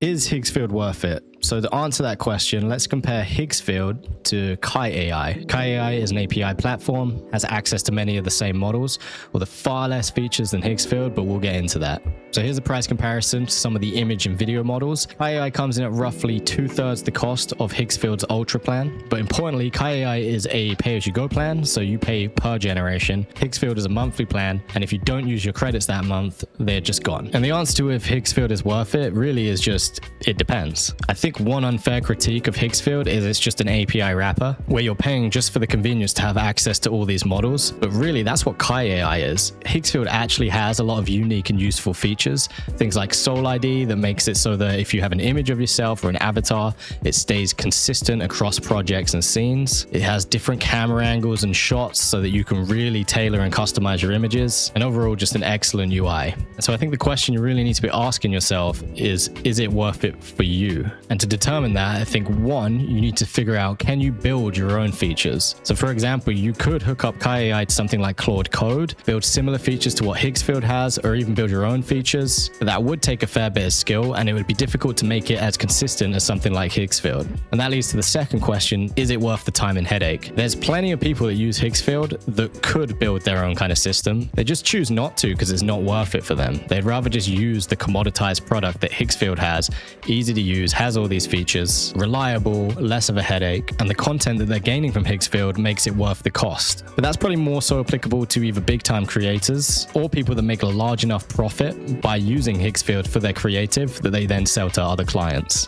Is Higgsfield worth it? So to answer that question, let's compare Higgsfield to Kie AI. Kie AI is an API platform, has access to many of the same models, with far less features than Higgsfield, but we'll get into that. So here's a price comparison to some of the image and video models. Kie AI comes in at roughly 2/3 the cost of Higgsfield's Ultra plan. But importantly, Kie AI is a pay-as-you-go plan, so you pay per generation. Higgsfield is a monthly plan, and if you don't use your credits that month, they're just gone. And the answer to if Higgsfield is worth it really is just, it depends. I think one unfair critique of Higgsfield is it's just an API wrapper, where you're paying just for the convenience to have access to all these models. But really, that's what Kie AI is. Higgsfield actually has a lot of unique and useful features. Things like Soul ID that makes it so that if you have an image of yourself or an avatar, it stays consistent across projects and scenes. It has different camera angles and shots so that you can really tailor and customize your images. And overall, just an excellent UI. And so I think the question you really need to be asking yourself is it worth it for you? And to determine that, I think one, you need to figure out, can you build your own features? So for example, you could hook up Kie AI to something like Claude Code, build similar features to what Higgsfield has, or even build your own features. But that would take a fair bit of skill, and it would be difficult to make it as consistent as something like Higgsfield. And that leads to the second question, is it worth the time and headache? There's plenty of people that use Higgsfield that could build their own kind of system. They just choose not to because it's not worth it for them. They'd rather just use the commoditized product that Higgsfield has, easy to use, has all these features, reliable, less of a headache, and the content that they're gaining from Higgsfield makes it worth the cost. But that's probably more so applicable to either big-time creators or people that make a large enough profit by using Higgsfield for their creative that they then sell to other clients.